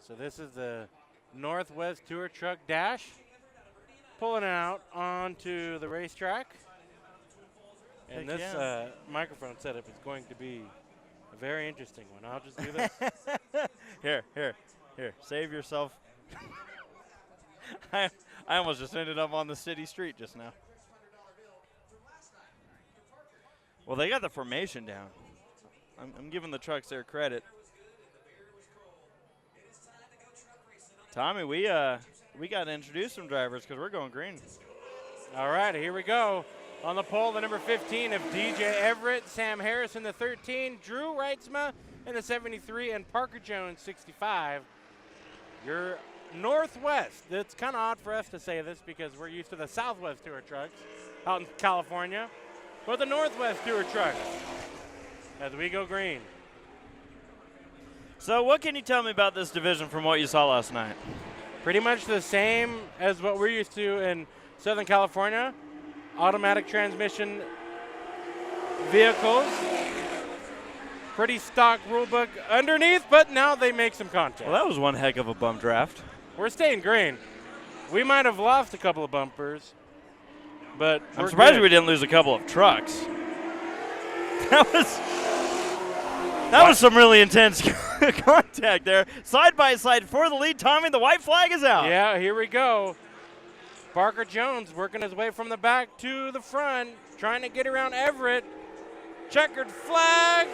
So this is the Northwest Tour Truck Dash. Pulling it out onto the racetrack. And Heck this yeah. microphone setup is going to be a very interesting one. I'll just do this. Here. Save yourself. I almost just ended up on the city street just now. Well, they got the formation down. I'm giving the trucks their credit. Tommy, we got to introduce some drivers because we're going green. All right, here we go. On the pole, the number 15 of DJ Everett, Sam Harris in the 13, Drew Reitzma in the 73, and Parker Jones, 65. Your Northwest. It's kind of odd for us to say this because we're used to the Southwest Tour trucks out in California. But the Northwest Tour trucks as we go green. So what can you tell me about this division from what you saw last night? Pretty much the same as what we're used to in Southern California. Automatic transmission vehicles. Pretty stock rule book underneath, but now they make some contact. Well, that was one heck of a bump draft. We're staying green. We might have lost a couple of bumpers, but I'm surprised we didn't lose a couple of trucks. That was some really intense contact there. Side by side for the lead. Tommy, the white flag is out. Yeah, here we go. Parker Jones working his way from the back to the front, trying to get around Everett. Checkered flag,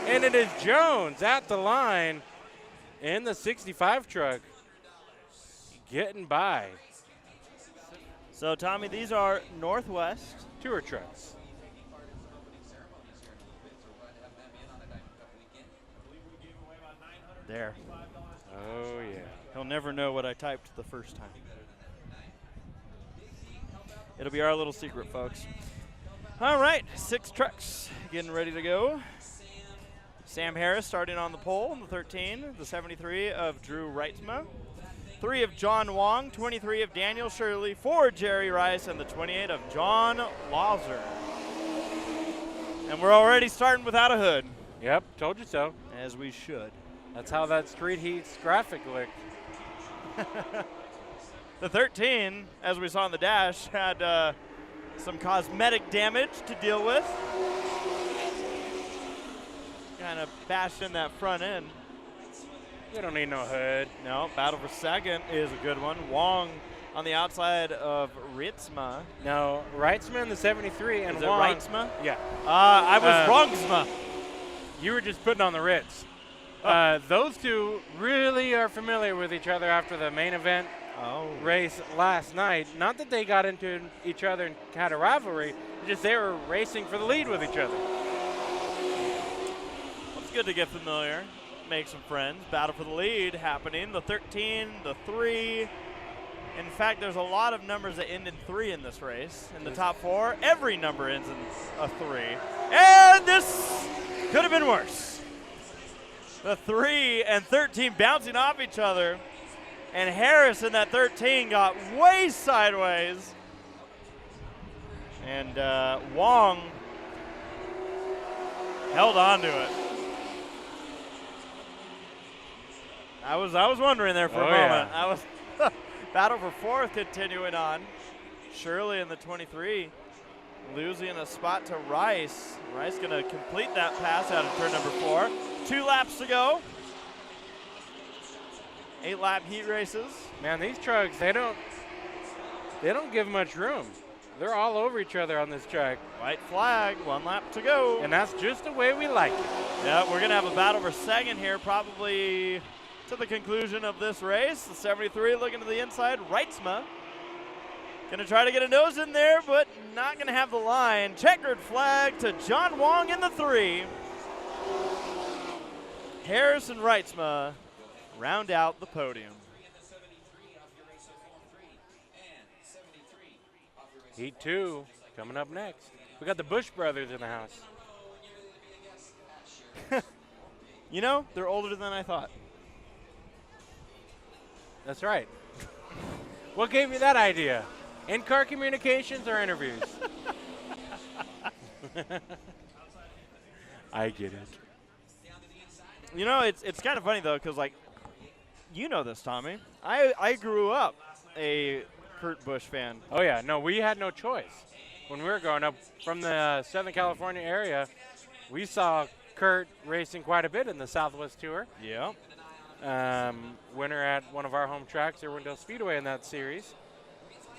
and it is Jones at the line in the 65 truck, getting by. So, Tommy, these are Northwest Tour trucks. There. Oh, yeah. He'll never know what I typed the first time. It'll be our little secret, folks. All right, 6 trucks getting ready to go. Sam Harris starting on the pole in the 13, the 73 of Drew Reitzma, 3 of John Wong, 23 of Daniel Shirley, 4 Jerry Rice, and the 28 of John Lauser. And we're already starting without a hood. Yep, told you so. As we should. That's how that Street Heats graphic looked. The 13, as we saw in the dash, had some cosmetic damage to deal with. Kind of bashed in that front end. We don't need no hood. No, battle for second is a good one. Wong on the outside of Ritzma. No, Reitzma in the 73 and Is it Wong. Reitzma? Yeah. I was wrongsma. You were just putting on the Ritz. Those two really are familiar with each other after the main event race last night. Not that they got into each other and had a rivalry, just they were racing for the lead with each other. Well, it's good to get familiar, make some friends. Battle for the lead happening. The 13, the 3. In fact, there's a lot of numbers that end in 3 in this race. In the top 4, every number ends in a 3. And this could have been worse. The 3 and 13 bouncing off each other. And Harris in that 13 got way sideways. And Wong held on to it. I was wondering there for a moment. Yeah. I was battle for 4th continuing on. Shirley in the 23 losing a spot to Rice. Rice going to complete that pass out of turn number 4. 2 laps to go. 8-lap heat races. Man, these trucks, they don't give much room. They're all over each other on this track. White flag, 1 lap to go. And that's just the way we like it. Yeah, we're going to have a battle for second here, probably to the conclusion of this race. The 73 looking to the inside. Reitzma going to try to get a nose in there, but not going to have the line. Checkered flag to John Wong in the 3. Harris and Reitzma round out the podium. Heat 2 coming up next. We got the Bush brothers in the house. You know, they're older than I thought. That's right. What gave you that idea? In-car communications or interviews? I get it. You know, it's kind of funny, though, because, like, you know this, Tommy. I grew up a Kurt Busch fan. Oh, yeah. No, we had no choice. When we were growing up from the Southern California area, we saw Kurt racing quite a bit in the Southwest Tour. Yeah. Winner at one of our home tracks, Meridian Speedway, in that series.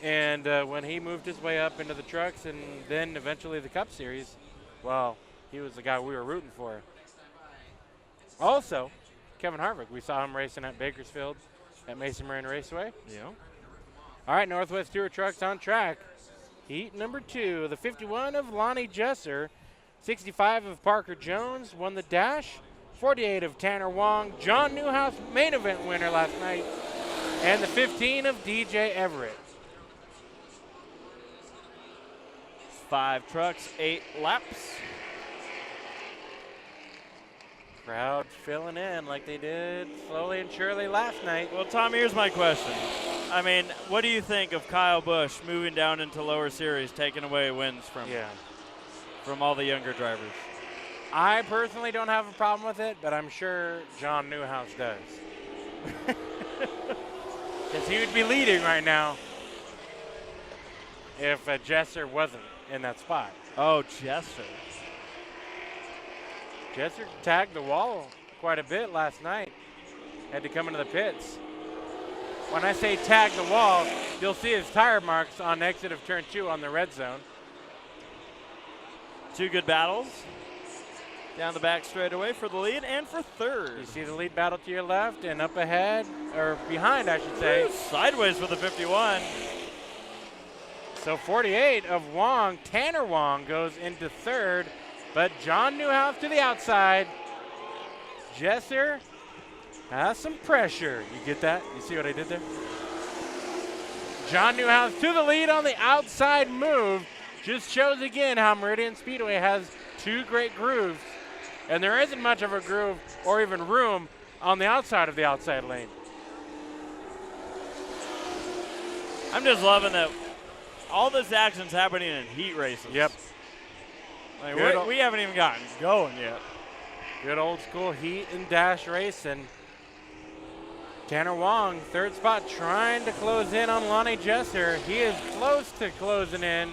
And when he moved his way up into the trucks and then eventually the Cup Series, well, he was the guy we were rooting for. Also, Kevin Harvick, we saw him racing at Bakersfield at Mason Marine Raceway. Yeah. All right, Northwest Tour trucks on track. Heat number 2, the 51 of Lonnie Jesser, 65 of Parker Jones, won the dash, 48 of Tanner Wong, John Newhouse, main event winner last night, and the 15 of DJ Everett. 5 trucks, 8 laps. Crowd filling in like they did slowly and surely last night. Well, Tom, here's my question. I mean, what do you think of Kyle Busch moving down into lower series, taking away wins from all the younger drivers? I personally don't have a problem with it, but I'm sure John Newhouse does. Because he would be leading right now if Jesser wasn't in that spot. Oh, Jesser. Jesser tagged the wall quite a bit last night. Had to come into the pits. When I say tag the wall, you'll see his tire marks on exit of turn 2 on the red zone. 2 good battles. Down the back straightaway for the lead and for third. You see the lead battle to your left and up ahead, or behind, I should say. Sideways for the 51. So 48 of Wong, Tanner Wong, goes into third, but John Newhouse to the outside. Jesser has some pressure. You get that? You see what I did there? John Newhouse to the lead on the outside move. Just shows again how Meridian Speedway has 2 great grooves, and there isn't much of a groove or even room on the outside of the outside lane. I'm just loving that all this action's happening in heat races. Yep. Like we haven't even gotten going yet. Good old school heat and dash race, and Tanner Wong, third spot, trying to close in on Lonnie Jesser. He is close to closing in,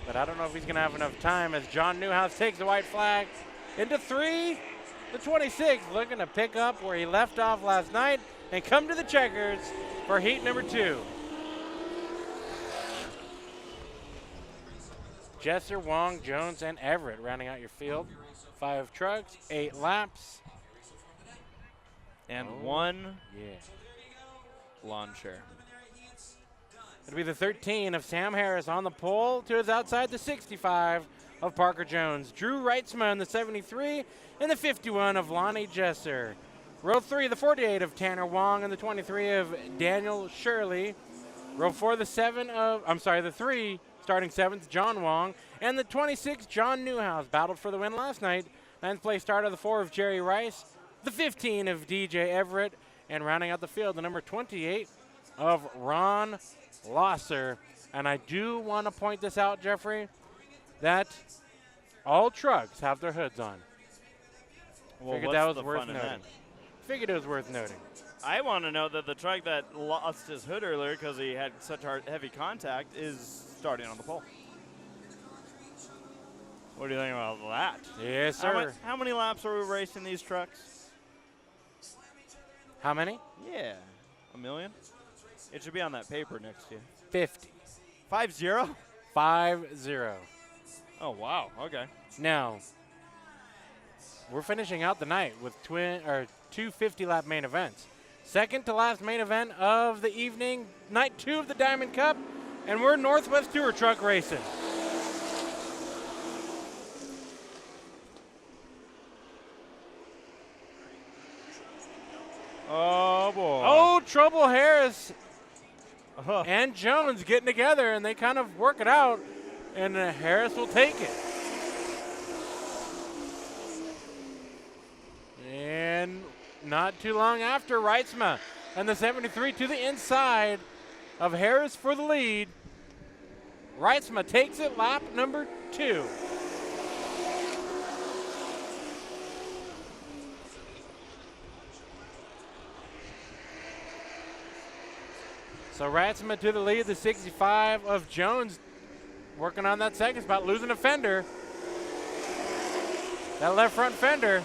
but I don't know if he's going to have enough time as John Newhouse takes the white flag into 3. The 26 looking to pick up where he left off last night and come to the checkers for heat number 2. Jesser, Wong, Jones, and Everett rounding out your field. 5 trucks, 8 laps. And 1 Yeah. lawn chair. It'll be the 13 of Sam Harris on the pole to his outside, the 65 of Parker Jones. Drew Reitzma in the 73 and the 51 of Lonnie Jesser. Row 3, the 48 of Tanner Wong and the 23 of Daniel Shirley. Row 4, the 3, starting 7th, John Wong. And the 26, John Newhouse, battled for the win last night. 9th place starter, the 4 of Jerry Rice. The 15 of DJ Everett. And rounding out the field, the number 28 of Ron Losser. And I do want to point this out, Jeffrey, that all trucks have their hoods on. Well, Figured that was worth noting. Figured it was worth noting. I want to know that the truck that lost his hood earlier because he had such heavy contact is starting on the pole. What do you think about that? Yes, sir. How many laps are we racing these trucks? How many? Yeah, 1 million. It should be on that paper next to you. 50. 5-0? 5-0. Oh, wow. Okay. Now, we're finishing out the night with 2 50-lap main events. Second to last main event of the evening, night 2 of the Diamond Cup, and we're Northwest Tour truck racing. Oh, boy. Oh, Trouble Harris and Jones getting together, and they kind of work it out, and Harris will take it. And not too long after, Reitzma and the 73 to the inside of Harris for the lead. Reitzma takes it, lap number 2. So Reitzma to the lead, the 65 of Jones working on that second spot, losing a fender. That left front fender.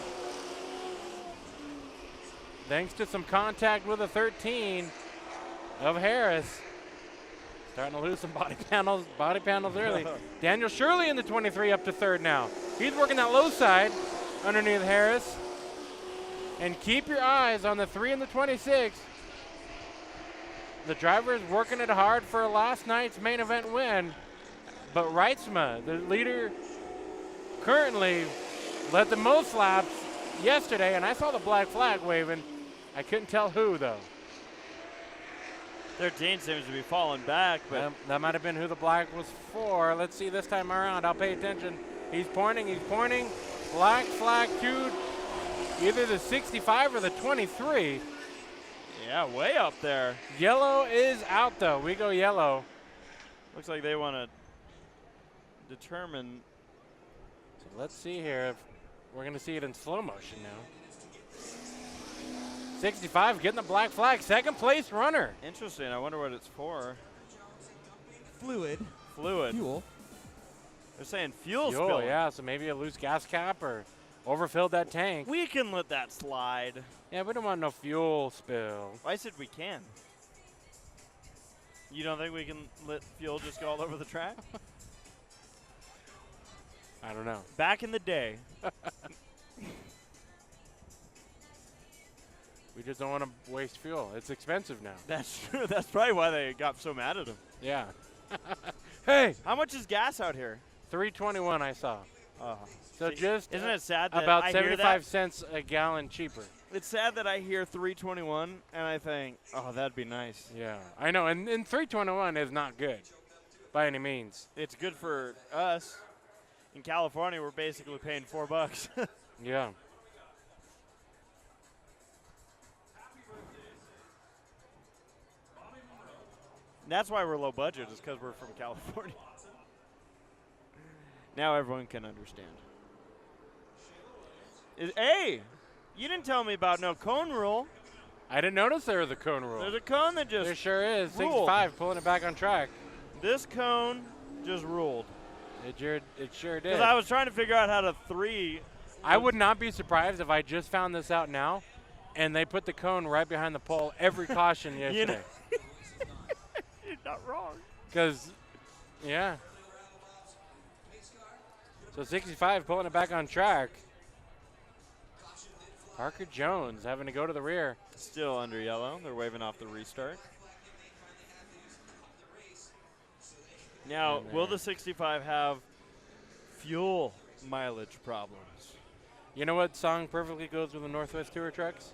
Thanks to some contact with the 13 of Harris. Starting to lose some body panels early. Daniel Shirley in the 23 up to third now. He's working that low side underneath Harris. And keep your eyes on the 3 and the 26. The driver is working it hard for last night's main event win. But Reitzma, the leader, currently led the most laps yesterday, and I saw the black flag waving. I couldn't tell who, though. 13 seems to be falling back, but that might have been who the black was for. Let's see this time around. I'll pay attention. He's pointing. Black flag to either the 65 or the 23. Yeah, way up there. Yellow is out, though. We go yellow. Looks like they want to determine. So let's see here if we're going to see it in slow motion now. 65 getting the black flag, second place runner. Interesting. I wonder what it's for. Fluid. Fuel. They're saying fuel Fuel, spill. yeah, so maybe a loose gas cap or overfilled that tank. We can let that slide. Yeah, we don't want no fuel spill. I said we can. You don't think we can let fuel just go all over the track? I don't know. Back in the day. We just don't want to waste fuel. It's expensive now. That's true. That's probably why they got so mad at him. Yeah. Hey! How much is gas out here? $3.21 I saw. So See, just isn't it sad that about I 75 hear that? cents a gallon cheaper. It's sad that I hear $3.21 and I think, oh, that'd be nice. Yeah, I know. And $3.21 is not good by any means. It's good for us. In California, we're basically paying $4. Yeah. That's why we're low budget, is because we're from California. Now everyone can understand. Hey, you didn't tell me about no cone rule. I didn't notice there was a cone rule. There's a cone that just There sure is. ruled. 65 pulling it back on track. This cone just ruled. It sure did. Because I was trying to figure out how to three. I would not be surprised if I just found this out now and they put the cone right behind the pole every caution yesterday. You know, you're not wrong. Because, yeah. So 65 pulling it back on track. Parker Jones having to go to the rear. Still under yellow. They're waving off the restart. Now, will the 65 have fuel mileage problems? You know what song perfectly goes with the Northwest Tour trucks?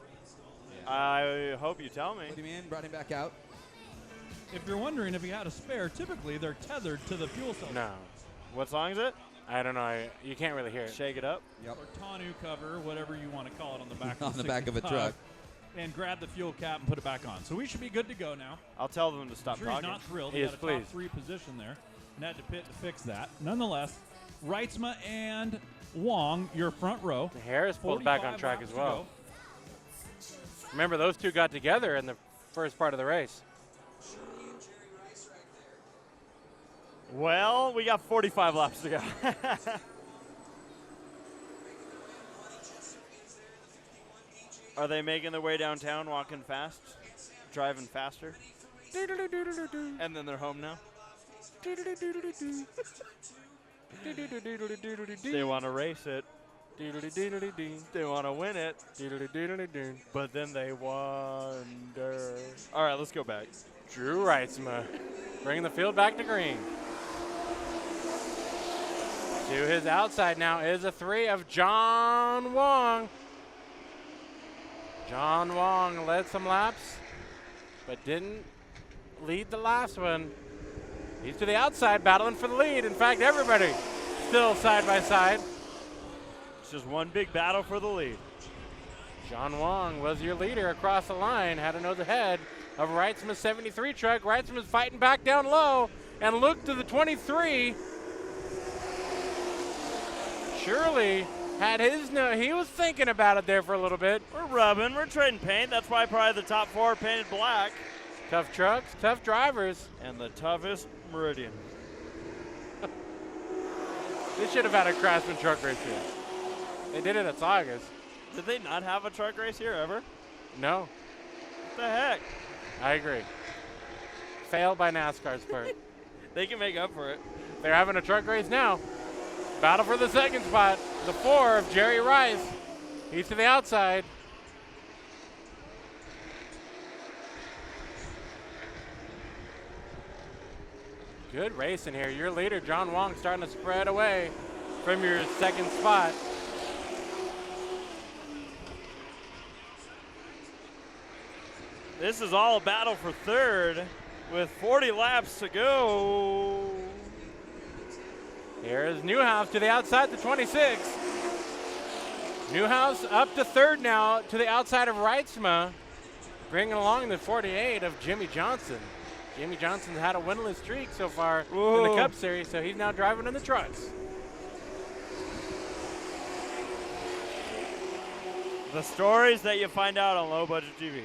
I hope you tell me. What do you mean? Brought him back out. If you're wondering if he had a spare, typically they're tethered to the fuel cell. No. What song is it? I don't know. You can't really hear it. Shake It Up. Yep. Or tonneau cover, whatever you want to call it on the back On of the back of a 65, truck. And grab the fuel cap and put it back on. So we should be good to go now. I'll tell them to I'm stop sure he's talking. not thrilled. Yes, He got a please. top 3 position there. And had to pit to fix that. Nonetheless, Reitzma and Wong, your front row. Harris pulled back on 45 track laps as to well. go. Remember, those two got together in the first part of the race. Well, we got 45 laps to go. Are they making their way downtown, walking fast, driving faster? And then they're home now? They want to race it. They want to win it. But then they wonder. All right, let's go back. Drew Reitzma bringing the field back to green. To his outside now is a 3 of John Wong. John Wong led some laps, but didn't lead the last one. He's to the outside battling for the lead. In fact, everybody still side by side. It's just one big battle for the lead. John Wong was your leader across the line, had to nose ahead of Reitzma's 73 truck. Reitzma's fighting back down low and looked to the 23. Shirley had his he was thinking about it there for a little bit. We're rubbing. We're trading paint. That's why probably the top 4 are painted black. Tough trucks, tough drivers. And the toughest Meridian. They should have had a Craftsman truck race here. They did it at Saugus. Did they not have a truck race here ever? No, What the heck? I agree. Failed by NASCAR's part. They can make up for it. They're having a truck race now. Battle for the second spot. The 4 of Jerry Rice. He's to the outside. Good racing here. Your leader, John Wong, starting to spread away from your second spot. This is all a battle for third with 40 laps to go. Here's Newhouse to the outside, the 26. Newhouse up to third now to the outside of Reitzma, bringing along the 48 of Jimmy Johnson. Jimmy Johnson's had a winless streak so far in the Cup Series, so he's now driving in the trucks. The stories that you find out on Low Budget TV.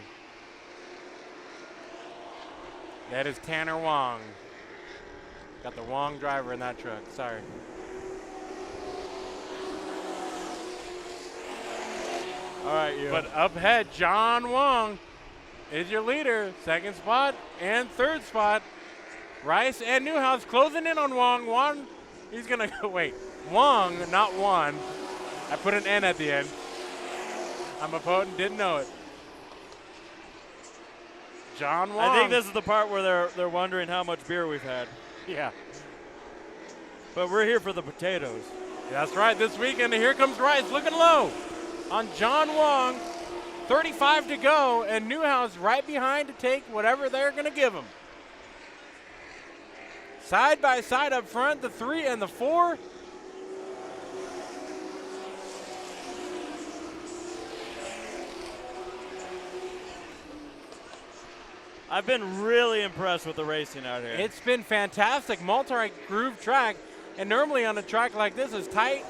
That is Tanner Wong. Got the Wong driver in that truck, sorry. All right, you. But up ahead, John Wong is your leader. Second spot and third spot. Rice and Newhouse closing in on Wong. Wong, he's gonna go, wait. Wong, not one. I put an N at the end. I'm a potent, didn't know it. John Wong. I think this is the part where they're wondering how much beer we've had. Yeah. But we're here for the potatoes. That's right, this weekend, and here comes Rice looking low on John Wong. 35 to go, and Newhouse right behind to take whatever they're going to give him. Side by side up front, the 3 and the 4. I've been really impressed with the racing out here. It's been fantastic, multi-groove track, and normally on a track like this, as tight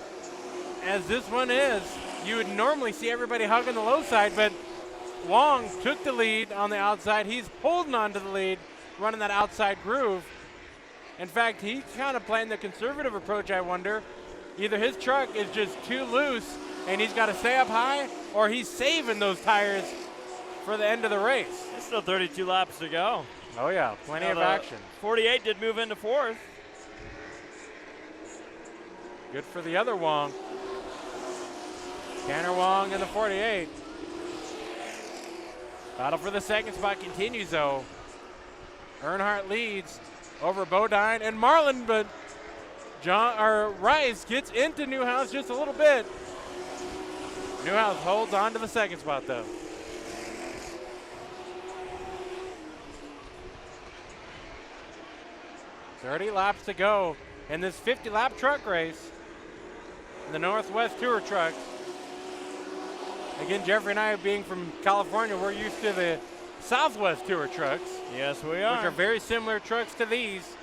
as this one is, you would normally see everybody hugging the low side, but Wong took the lead on the outside. He's holding on to the lead, running that outside groove. In fact, he's kind of playing the conservative approach, I wonder. Either his truck is just too loose and he's got to stay up high, or he's saving those tires for the end of the race. There's still 32 laps to go. Oh yeah, plenty of action. 48 did move into fourth. Good for the other Wong. Tanner Wong in the 48. Battle for the second spot continues though. Earnhardt leads over Bodine and Marlin, but Rice gets into Newhouse just a little bit. Newhouse holds on to the second spot though. .30 laps to go in this 50-lap truck race. The Northwest Tour trucks. Again, Jeffrey and I, being from California, we're used to the Southwest Tour trucks. Yes, we are. Which are very similar trucks to these.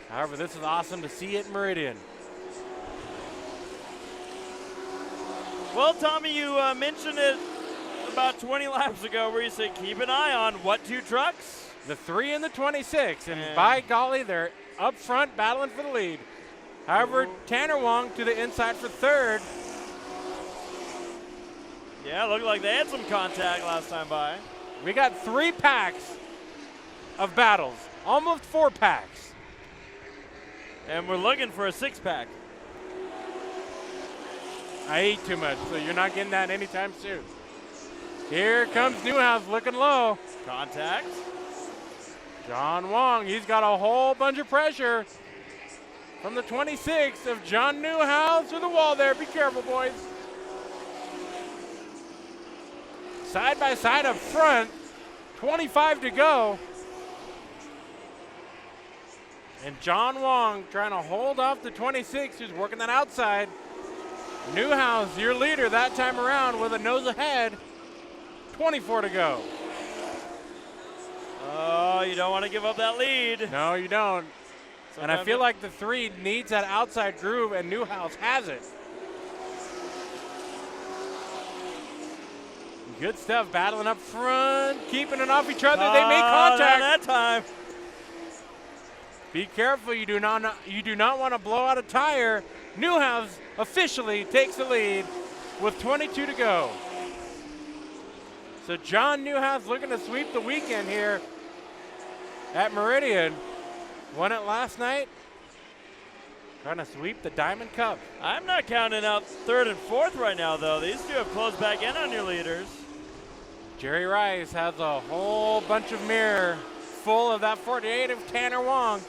However, this is awesome to see at Meridian. Well, Tommy, you mentioned it about 20 laps ago where you said keep an eye on what 2 trucks? The 3 and the 26, and by golly, they're up front battling for the lead. However, Tanner Wong to the inside for third. Yeah, looked like they had some contact last time by. We got 3 packs of battles, almost 4 packs. And we're looking for a 6-pack. I eat too much, so you're not getting that anytime soon. Here comes Newhouse looking low. Contact. John Wong, he's got a whole bunch of pressure from the 26 of John Newhouse to the wall there. Be careful, boys. Side by side up front, 25 to go. And John Wong trying to hold off the 26 who's working that outside. Newhouse, your leader that time around with a nose ahead. 24 to go. Oh, you don't want to give up that lead. No, you don't. And I feel like the 3 needs that outside groove, and Newhouse has it. Good stuff, battling up front, keeping it off each other. They make contact. Not that time. Be careful, you do not want to blow out a tire. Newhouse officially takes the lead with 22 to go. So John Newhouse looking to sweep the weekend here at Meridian. Won it last night. Trying to sweep the Diamond Cup. I'm not counting out third and fourth right now, though. These two have closed back in on your leaders. Jerry Rice has a whole bunch of mirror full of that 48 of Tanner Wong.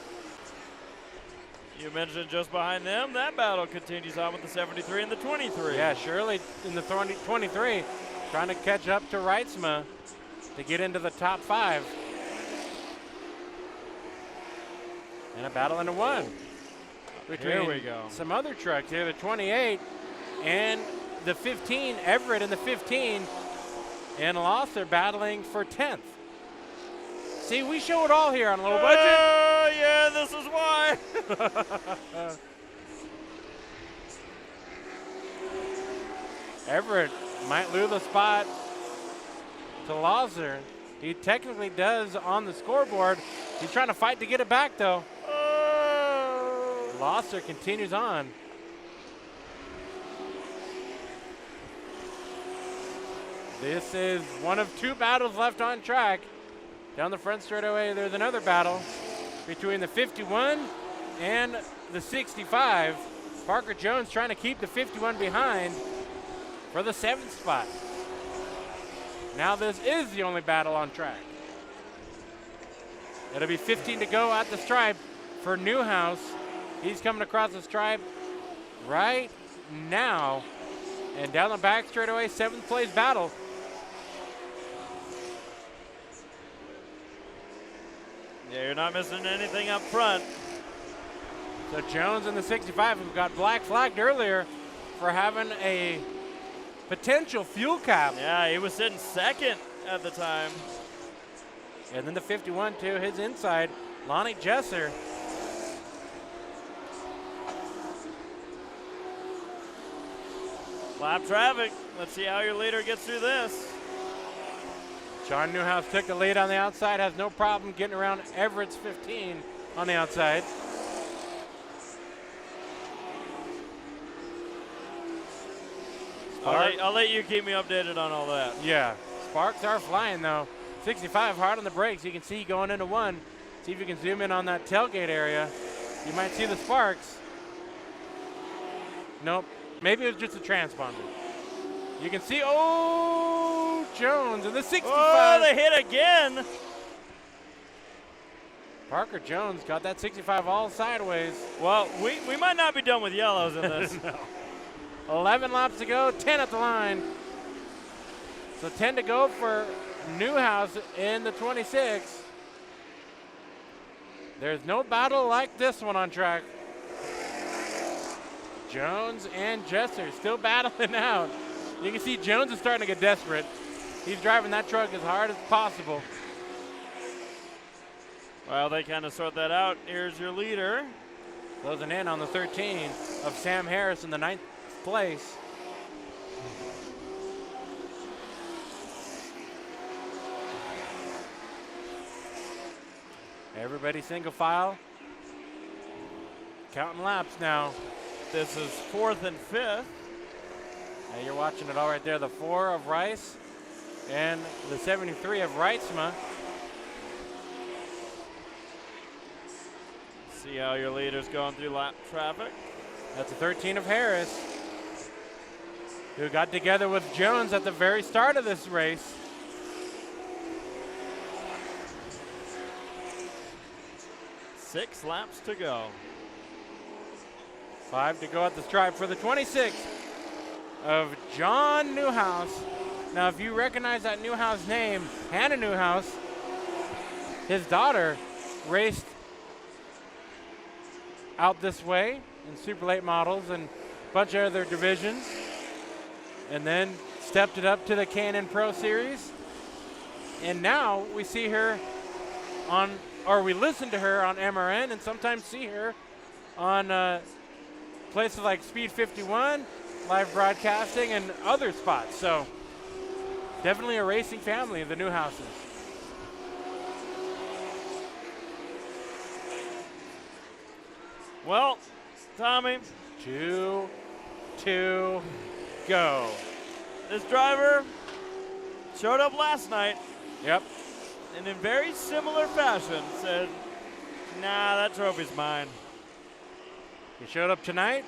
You mentioned just behind them, that battle continues on with the 73 and the 23. Yeah, Shirley in the 23 trying to catch up to Reitzma to get into the top 5. And a battle into one. Here we go. Some other trucks here, the 28 and the 15, Everett in the 15, and Losser battling for 10th. See, we show it all here on Low Budget. Oh, yeah, this is why. Everett might lose the spot to Losser. He technically does on the scoreboard. He's trying to fight to get it back, though. Losser continues on. This is one of 2 battles left on track. Down the front straightaway, there's another battle between the 51 and the 65. Parker Jones trying to keep the 51 behind for the 7th spot. Now this is the only battle on track. It'll be 15 to go at the stripe for Newhouse. He's coming across the stripe right now. And down the back straightaway, 7th place battle. Yeah, you're not missing anything up front. So Jones in the 65 who got black flagged earlier for having a potential fuel cap. Yeah, he was sitting second at the time. And then the 51 to his inside, Lonnie Jesser. Lap traffic. Let's see how your leader gets through this. John Newhouse took the lead on the outside, has no problem getting around Everett's 15 on the outside. I'll let you keep me updated on all that. Yeah, sparks are flying though. 65 hard on the brakes. You can see going into one. See if you can zoom in on that tailgate area. You might see the sparks. Nope, maybe it was just a transponder. You can see, Jones in the 65. Oh, they hit again. Parker Jones got that 65 all sideways. Well, we might not be done with yellows in this. No. 11 laps to go, 10 at the line. So 10 to go for Newhouse in the 26. There's no battle like this one on track. Jones and Jesser still battling out. You can see Jones is starting to get desperate. He's driving that truck as hard as possible. Well, they kind of sort that out. Here's your leader. Closing in on the 13 of Sam Harris in the 9th place. Everybody single file. Counting laps now. This is 4th and 5th. Now you're watching it all right there. The 4 of Rice and the 73 of Reitzma. See how your leader's going through lap traffic. That's the 13 of Harris, who got together with Jones at the very start of this race. Six laps to go. 5 to go at the stripe for the 26 of John Newhouse. Now, if you recognize that Newhouse name, Hannah Newhouse, his daughter raced out this way in Super Late Models and a bunch of other divisions, and then stepped it up to the K&N Pro Series. And now we see her on, or we listen to her on MRN and sometimes see her on places like Speed 51, live broadcasting, and other spots. So Definitely a racing family of the Newhouses. Well, Tommy, 2, 2, go. this driver showed up last night Yep. and in very similar fashion said, nah, that trophy's mine. He showed up tonight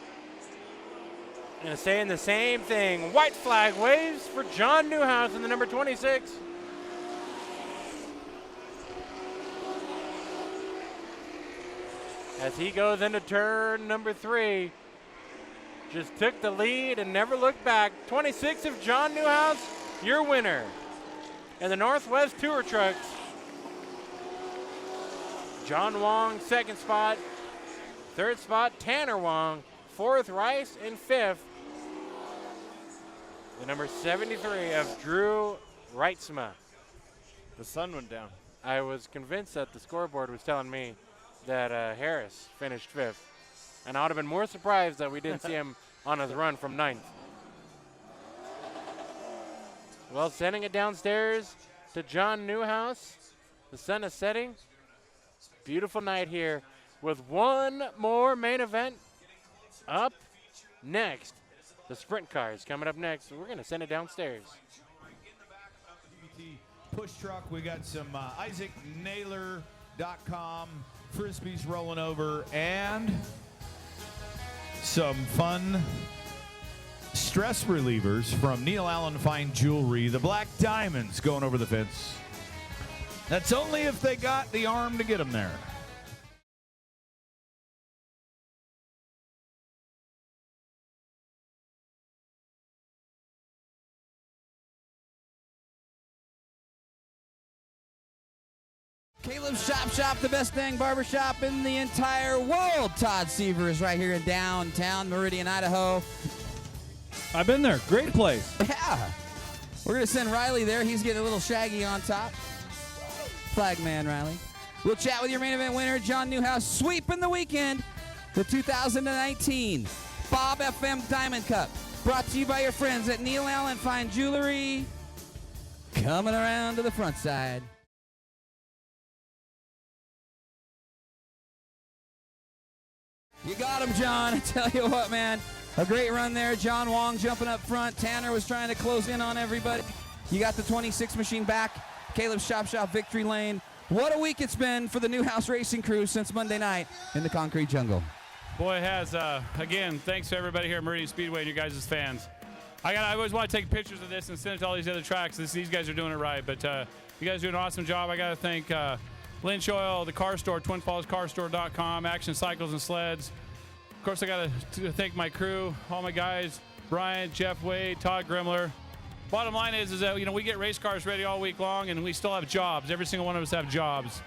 and is saying the same thing. White flag waves for John Newhouse in the number 26. As he goes into turn number 3, just took the lead and never looked back. 26 of John Newhouse, your winner. And the Northwest Tour Trucks, John Wong, second spot. Third spot, Tanner Wong. Fourth, Rice. And fifth, the number 73 of Drew Reitzma. The sun went down. I was convinced that the scoreboard was telling me that Harris finished fifth. And I would have been more surprised that we didn't see him on his run from ninth. Well, sending it downstairs to John Newhouse. The sun is setting. Beautiful night here with one more main event up next. The sprint cars coming up next. We're going to send it downstairs. Push truck. We got some IsaacNaylor.com frisbees rolling over and some fun stress relievers from Neil Allen Fine Jewelry. The black diamonds going over the fence. That's only if they got the arm to get them there. Caleb's Shop, the best dang barbershop in the entire world. Todd Seaver is right here in downtown Meridian, Idaho. I've been there. Great place. Yeah. We're going to send Riley there. He's getting a little shaggy on top. Flagman Riley. We'll chat with your main event winner, John Newhouse, sweeping the weekend, the 2019 Bob FM Diamond Cup. Brought to you by your friends at Neil Allen Fine Jewelry. Coming around to the front side. You got him, John. I tell you what, man. A great run there. John Wong jumping up front. Tanner was trying to close in on everybody. You got the 26 machine back. Caleb's Shop victory lane. What a week it's been for the Newhouse Racing crew since Monday night in the concrete jungle. Boy, it has. Again, thanks to everybody here at Meridian Speedway and you guys as fans. I always want to take pictures of this and send it to all these other tracks. These guys are doing it right. But you guys do an awesome job. I got to thank Lynch Oil, the car store, TwinFallsCarStore.com, Action Cycles and Sleds. Of course, I got to thank my crew, all my guys, Brian, Jeff Wade, Todd Grimler. Bottom line is that we get race cars ready all week long, and we still have jobs. Every single one of us have jobs.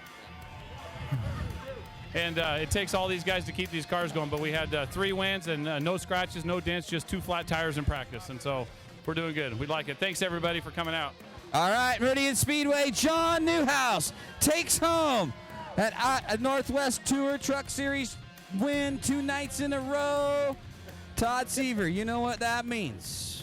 And it takes all these guys to keep these cars going. But we had 3 wins and no scratches, no dents, just 2 flat tires in practice. And so we're doing good. We like it. Thanks, everybody, for coming out. All right, Meridian Speedway, John Newhouse takes home a Northwest Tour Truck Series win 2 nights in a row. Todd Seaver, you know what that means.